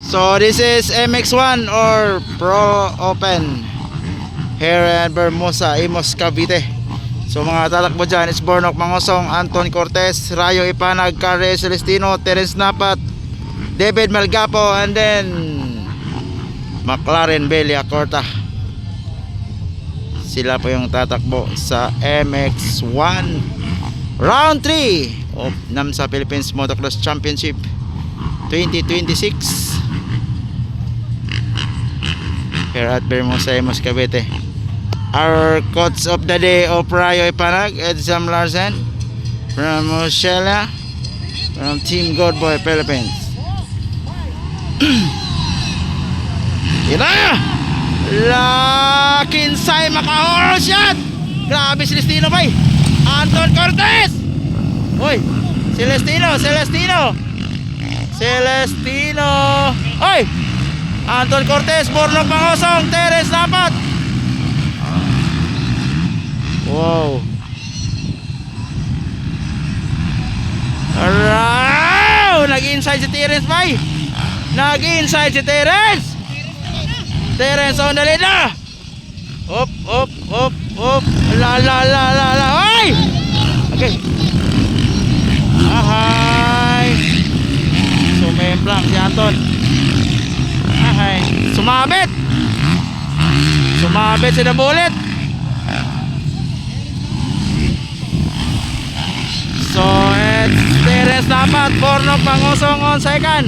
So this is MX1 or Pro Open here in Bermosa, Imos, Cavite. So mga tatakbo dyan is Bornok Mangosong, Anton Cortez, Rayo Ipanag, Carre Celestino, Terence Napat, David Malgapo, and then McLaren Belia Corta. Sila po yung tatakbo sa MX1 Round 3 of NAMSA Philippines Motocross Championship 2026 here at Bermosa, Imos, Cavite. Our coach of the day of Rayo Ipanag, Edsam Larsen from Australia, from Team Good Boy Philippines. Ina! Lakinsay makahoro shot! Grabe Celestino bay! Anton Cortez! Uy! Celestino! Uy! Anton Cortez, Bornok Mangosong, Terence Napat! Wow! Araw! Nag-inside si Terence bay! Nag-inside si Terence! Terence on the lead na! Up! La! Oy! Okay! Ahay! Sumemplang si Anton. Ahay! Sumabit si The Bullet. So it's Terence Napat, Bornok Mangosong on second.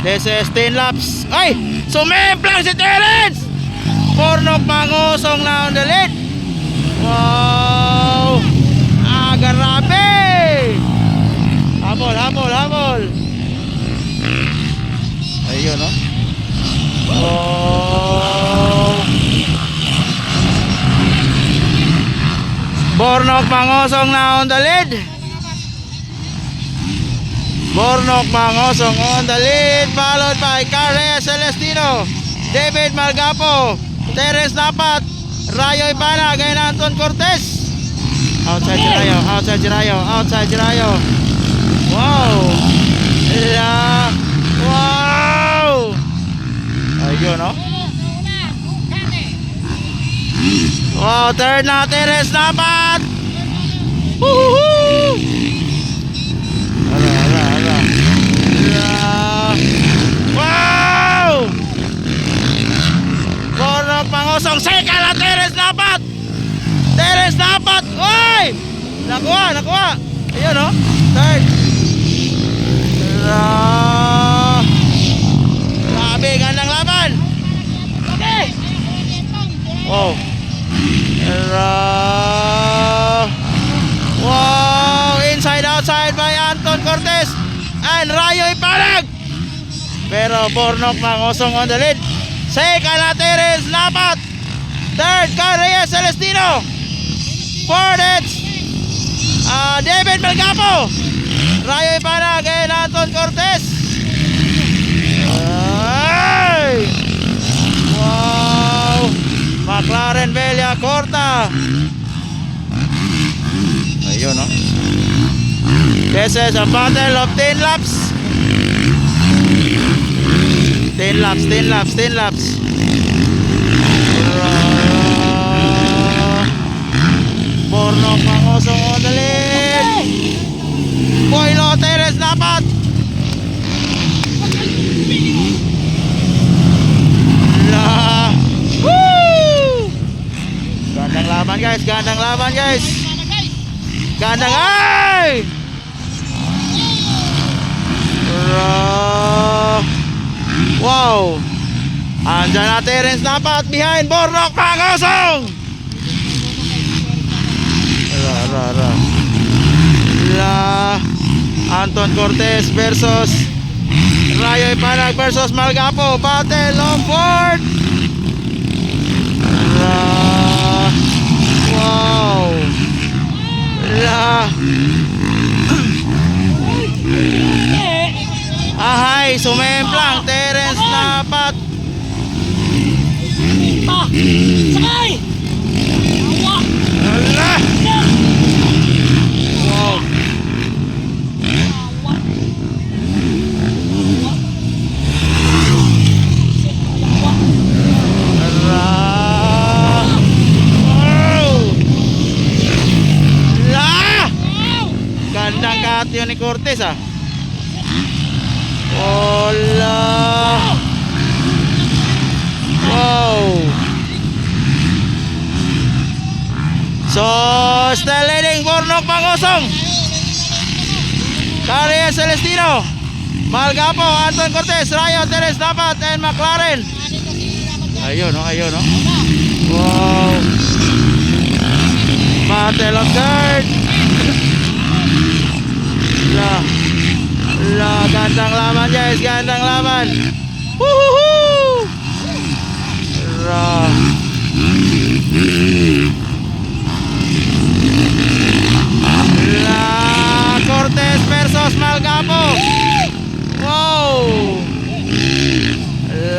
This is 10 laps. Ay! Sumemplang si Terence! Bornok Mangosong na on the lead. Wow! Grabe! Habol! Ayun, no? Oh! Bornok Mangosong na on the lead. Bornok Mangosong on the lead, followed by Carre Celestino, David Malgapo, Terence Napat, Rayo Ipanag, and Anton Cortez. Outside Rayo. Wow! Wow! Ayun, no? Wow, third na Terence Napat. Woohoo! Wow! Bornok Mangosong, second na Terence Napat. Uy! Nakuha. Ayun, no? Third. Grabe, gandang laban. Okay. Wow. Wow, inside outside by Anton Cortez and Rayo Ipanag. Pero Bornok Mangosong on the lead. Second na Terence Napat. Third, Carre Celestino. Fourth, it's David Malgapo, Rayo Ipanag, and Anton Cortez. Ay! Wow! McLaren Belia Corta. Ayun, no? This is a battle of 10 laps. 10 laps. Bornok Mangosong on the lead. Boylo, Terence Napat. Woo! Gandang laban guys. Gandang ay! Wow! Andyan na Terence Napat behind Bornok Mangosong. Anton Cortez versus Rayo Ipanag versus Malgapo. Battle of fourth. Wow. Ahay, sumemplang Terence Napat. Sakay! Allah! flat yun ni Cortez ah. Wala. Wow. So, still leading Bornok Pangosong. Carrier Celestino, Malgapo, Anton Cortez, Rayo, Teres Dapat, and McLaren. Ayun, oh, ayun, oh. Wow. Battle of third. Gandang laban guys, gandang laban. Woohoo! Cortez versus Malgapo. Wow. La.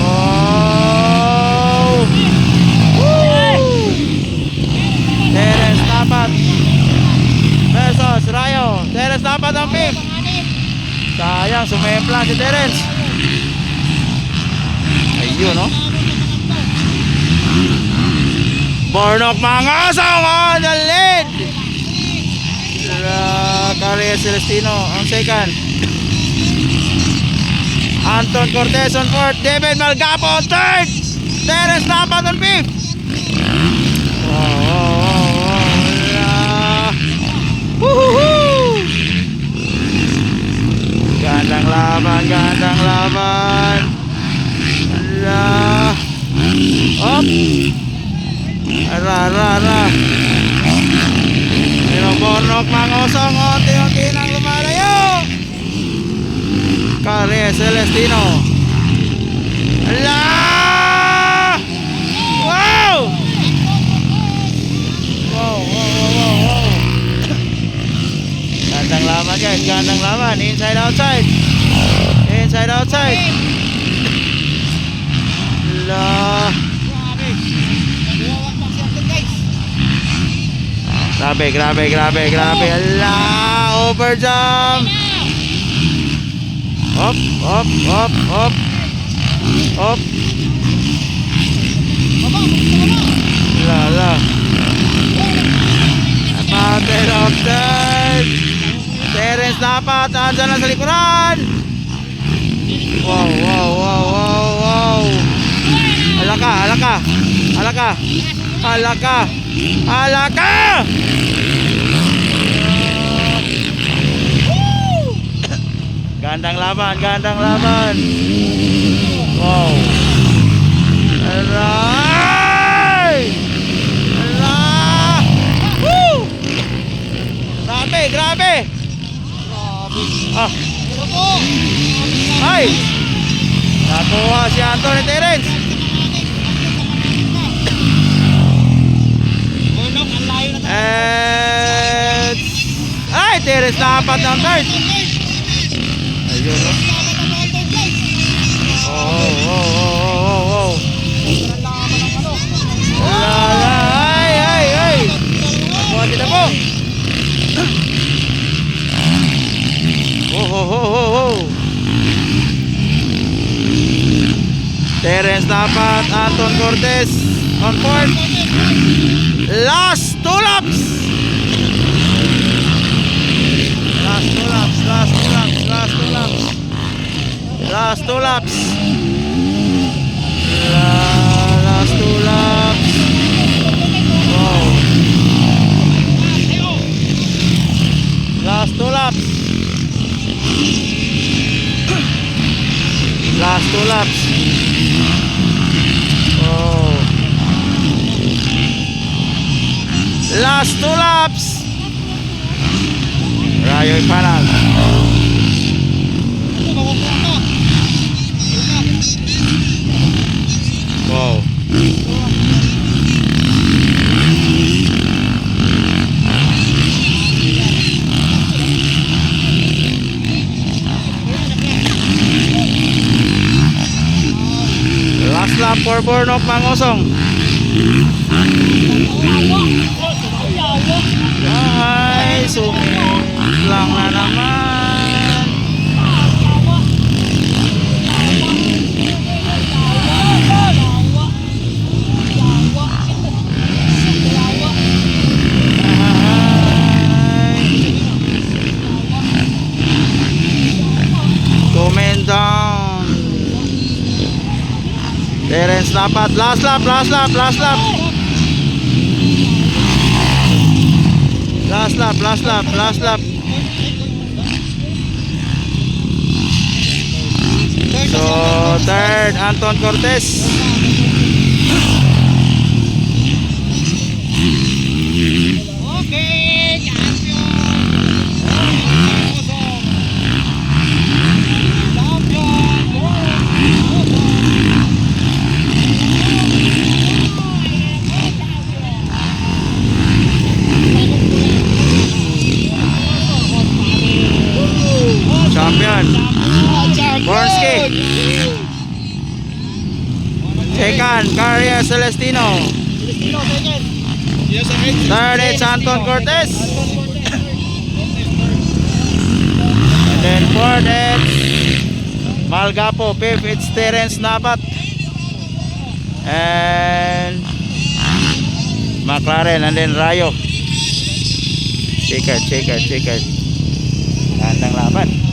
Wow. Woo. Teres Dapat versus Rayo. Teres Dapat ang pip. Sayang, sumempla si Teres. Ayun, no? Bornok Pangosong on the lead. Carrier Celestino on second. Anton Cortez on fourth. David Malgapo on third. Teres Dapat on fifth. Woohoo! Gandang laban. Up. Pero Bornok Pangosong unti-unti nang lumalayo. Carrier Celestino. Wow. Gandang laban guys, gandang laban. Inside outside. Grabe. Over jump. Up. Battle of third. Terence Dapat andyan lang sa likuran. Wow. Alaka. Gandang laban. Wow. Woo! Grabe. Ah. Ay. Nakuha si Anthony Terence. Ay, Terence Dapat ng third. Ayun, no? Oh. Ay. Nakuha kita po. Oh. Terence Dapat, Anton Cortez on fourth. Last two laps. Wow. Last two laps. Oh. Last two laps. Rayo Ipanag. Wow. Last lap for Bornok Pangosong. Ay, sumit lang na naman. Napat, last lap. Last lap. So, third, Anton Cortez. Okay, champion. Champion. Borski. Second, Caria Celestino. Third, it's Anton Cortez. And then fourth, it's Malgapo. Fifth, it's Terence Napat. And McLaren, and then Rayo. Check it. Gandang laban.